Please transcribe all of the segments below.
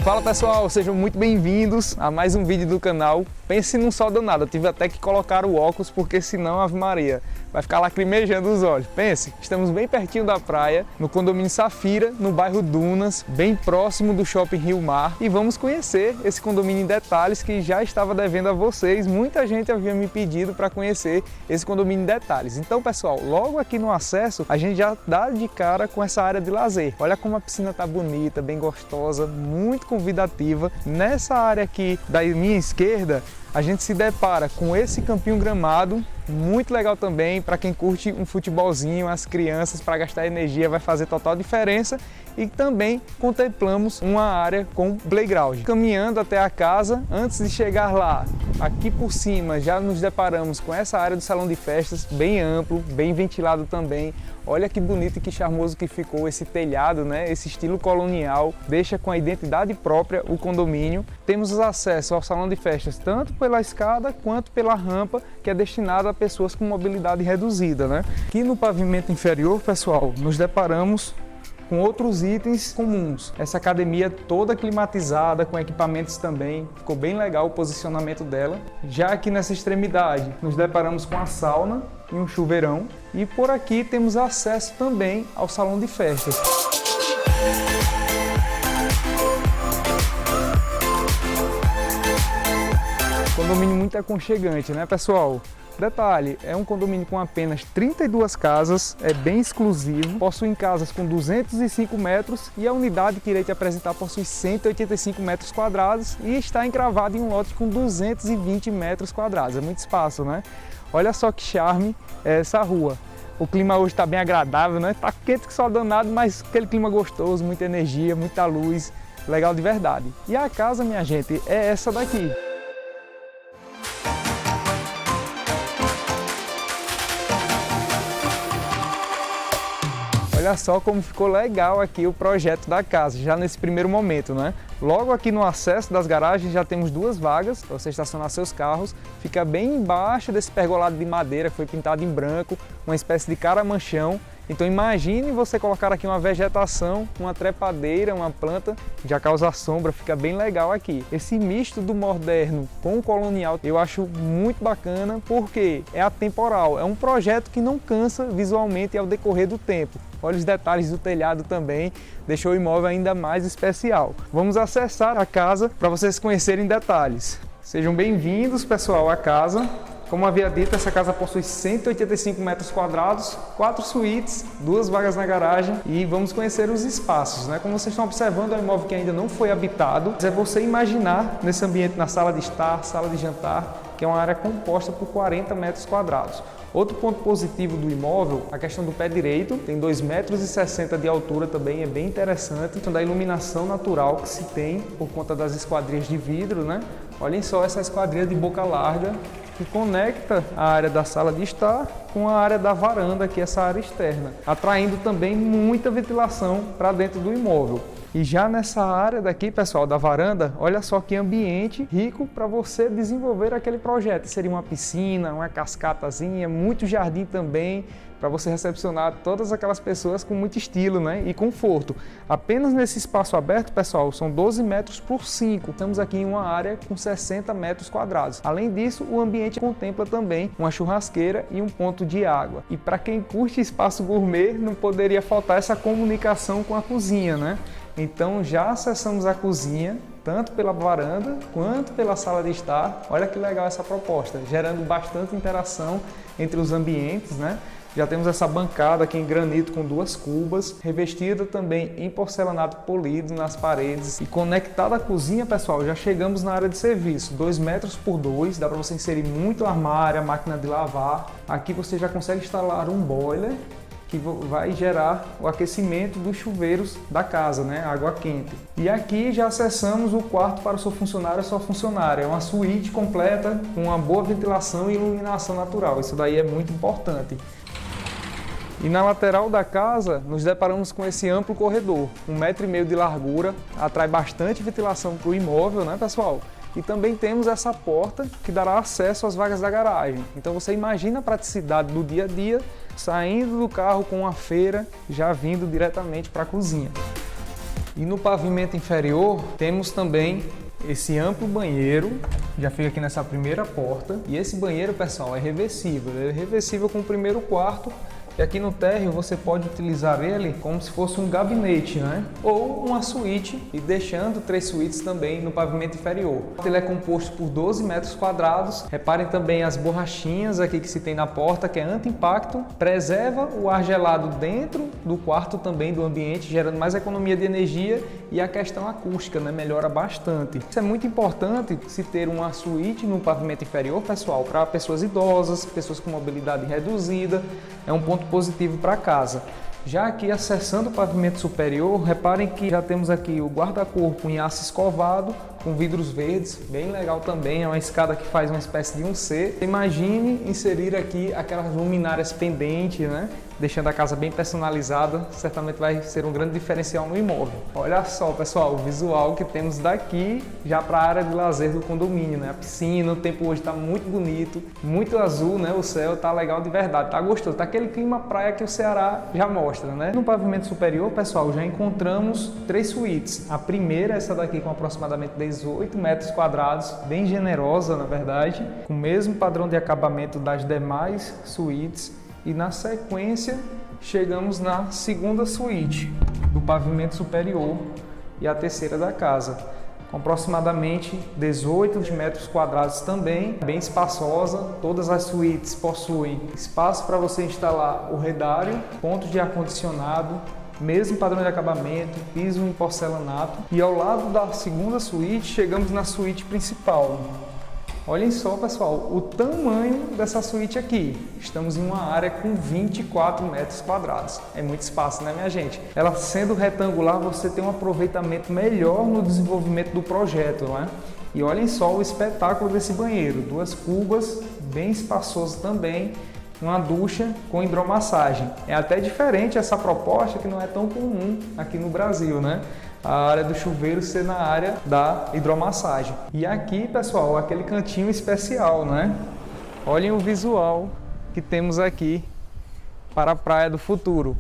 Fala pessoal, sejam muito bem-vindos a mais um vídeo do canal. Pense num sol danado, eu tive até que colocar o óculos porque senão, Ave Maria, vai ficar lacrimejando os olhos. Pense, estamos bem pertinho da praia, no condomínio Safira, no bairro Dunas, bem próximo do Shopping Rio Mar. E vamos conhecer esse condomínio em detalhes que já estava devendo a vocês. Muita gente havia me pedido para conhecer esse condomínio em detalhes. Então pessoal, logo aqui no acesso, a gente já dá de cara com essa área de lazer. Olha como a piscina tá bonita, bem gostosa, muito convidativa. Nessa área aqui da minha esquerda, a gente se depara com esse campinho gramado, muito legal também para quem curte um futebolzinho, as crianças, para gastar energia vai fazer total diferença. E também contemplamos uma área com playground. Caminhando até a casa, antes de chegar lá, aqui por cima já nos deparamos com essa área do salão de festas, bem amplo, bem ventilado também. Olha que bonito e que charmoso que ficou esse telhado, né? Esse estilo colonial, deixa com a identidade própria o condomínio. Temos acesso ao salão de festas tanto pela escada quanto pela rampa, que é destinada a pessoas com mobilidade reduzida, né? Aqui no pavimento inferior, pessoal, nos deparamos com outros itens comuns. Essa academia toda climatizada, com equipamentos também, ficou bem legal o posicionamento dela. Já aqui nessa extremidade, nos deparamos com a sauna e um chuveirão. E por aqui temos acesso também ao salão de festas. Condomínio muito aconchegante, né, pessoal? Detalhe, é um condomínio com apenas 32 casas, é bem exclusivo, possui casas com 205 metros e a unidade que irei te apresentar possui 185 metros quadrados e está encravado em um lote com 220 metros quadrados, é muito espaço, né? Olha só que charme essa rua. O clima hoje está bem agradável, né? Tá quente que só danado, mas aquele clima gostoso, muita energia, muita luz, legal de verdade. E a casa, minha gente, é essa daqui. Olha só como ficou legal aqui o projeto da casa, já nesse primeiro momento, né? Logo aqui no acesso das garagens já temos duas vagas para você estacionar seus carros. Fica bem embaixo desse pergolado de madeira que foi pintado em branco, uma espécie de caramanchão. Então imagine você colocar aqui uma vegetação, uma trepadeira, uma planta, já causa sombra, fica bem legal aqui. Esse misto do moderno com o colonial eu acho muito bacana porque é atemporal, é um projeto que não cansa visualmente ao decorrer do tempo. Olha os detalhes do telhado também, deixou o imóvel ainda mais especial. Vamos acessar a casa para vocês conhecerem detalhes. Sejam bem-vindos, pessoal, à casa. Como havia dito, essa casa possui 185 metros quadrados, 4 suítes, 2 vagas na garagem e vamos conhecer os espaços, né? Como vocês estão observando, é um imóvel que ainda não foi habitado. É você imaginar nesse ambiente, na sala de estar, sala de jantar, que é uma área composta por 40 metros quadrados. Outro ponto positivo do imóvel, a questão do pé direito, tem 2,60 metros de altura também, é bem interessante. Então, da iluminação natural que se tem por conta das esquadrias de vidro, né? Olhem só essa esquadria de boca larga que conecta a área da sala de estar com a área da varanda, que é essa área externa, atraindo também muita ventilação para dentro do imóvel. E já nessa área daqui, pessoal, da varanda, olha só que ambiente rico para você desenvolver aquele projeto. Seria uma piscina, uma cascatazinha, muito jardim também, para você recepcionar todas aquelas pessoas com muito estilo, né? E conforto. Apenas nesse espaço aberto, pessoal, são 12 metros por 5. Estamos aqui em uma área com 60 metros quadrados. Além disso, o ambiente contempla também uma churrasqueira e um ponto de água. E para quem curte espaço gourmet, não poderia faltar essa comunicação com a cozinha, né? Então já acessamos a cozinha, tanto pela varanda quanto pela sala de estar. Olha que legal essa proposta, gerando bastante interação entre os ambientes, né? Já temos essa bancada aqui em granito com 2 cubas, revestida também em porcelanato polido nas paredes. E conectada à cozinha, pessoal, já chegamos na área de serviço, 2 metros por 2, dá para você inserir muito armário, a máquina de lavar. Aqui você já consegue instalar um boiler que vai gerar o aquecimento dos chuveiros da casa, né? Água quente. E aqui já acessamos o quarto para o seu funcionário ou sua funcionária. É uma suíte completa com uma boa ventilação e iluminação natural. Isso daí é muito importante. E na lateral da casa, nos deparamos com esse amplo corredor, 1,5 metro de largura, atrai bastante ventilação para o imóvel, né, pessoal? E também temos essa porta que dará acesso às vagas da garagem. Então você imagina a praticidade do dia a dia, saindo do carro com uma feira, já vindo diretamente para a cozinha. E no pavimento inferior temos também esse amplo banheiro, já fica aqui nessa primeira porta. E esse banheiro, pessoal, é reversível. Ele é reversível com o primeiro quarto. E aqui no térreo você pode utilizar ele como se fosse um gabinete, né? Ou uma suíte, e deixando 3 suítes também no pavimento inferior. Ele é composto por 12 metros quadrados. Reparem também as borrachinhas aqui que se tem na porta, que é anti-impacto, preserva o ar gelado dentro do quarto também, do ambiente, gerando mais economia de energia, e a questão acústica, né? Melhora bastante. Isso é muito importante se ter uma suíte no pavimento inferior, pessoal, para pessoas idosas, pessoas com mobilidade reduzida. É um ponto positivo para casa. Já aqui, acessando o pavimento superior, reparem que já temos aqui o guarda-corpo em aço escovado, com vidros verdes, bem legal também, é uma escada que faz uma espécie de um C. Imagine inserir aqui aquelas luminárias pendentes, né? Deixando a casa bem personalizada, certamente vai ser um grande diferencial no imóvel. Olha só, pessoal, o visual que temos daqui já para a área de lazer do condomínio, né? A piscina, o tempo hoje está muito bonito, muito azul, né? O céu tá legal de verdade, tá gostoso, tá aquele clima praia que o Ceará já mostra, né? No pavimento superior, pessoal, já encontramos 3 suítes. A primeira, essa daqui com aproximadamente 18 metros quadrados, bem generosa, na verdade, com o mesmo padrão de acabamento das demais suítes. E na sequência, chegamos na segunda suíte do pavimento superior e a terceira da casa, com aproximadamente 18 metros quadrados também, bem espaçosa. Todas as suítes possuem espaço para você instalar o redário, pontos de ar-condicionado, mesmo padrão de acabamento, piso em porcelanato. E ao lado da segunda suíte, chegamos na suíte principal. Olhem só, pessoal, o tamanho dessa suíte aqui. Estamos em uma área com 24 metros quadrados. É muito espaço, né, minha gente? Ela sendo retangular, você tem um aproveitamento melhor no desenvolvimento do projeto, não é? E olhem só o espetáculo desse banheiro. 2 cubas, bem espaçoso também. Uma ducha com hidromassagem. É até diferente essa proposta, que não é tão comum aqui no Brasil, né? A área do chuveiro ser na área da hidromassagem. E aqui, pessoal, aquele cantinho especial, né? Olhem o visual que temos aqui para a praia do futuro.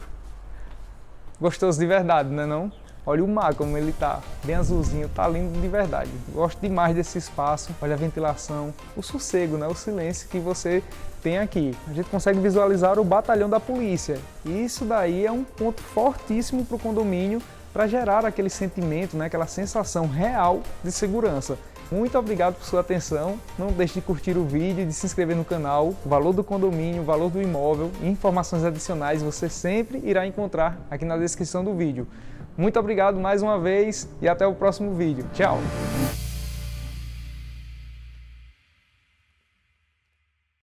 Gostoso de verdade, né não? Olha o mar como ele tá, bem azulzinho, tá lindo de verdade. Gosto demais desse espaço, olha a ventilação, o sossego, né? O silêncio que você tem aqui. A gente consegue visualizar o batalhão da polícia. E isso daí é um ponto fortíssimo para o condomínio, para gerar aquele sentimento, né? Aquela sensação real de segurança. Muito obrigado por sua atenção. Não deixe de curtir o vídeo e de se inscrever no canal. O valor do condomínio, o valor do imóvel e informações adicionais você sempre irá encontrar aqui na descrição do vídeo. Muito obrigado mais uma vez e até o próximo vídeo. Tchau!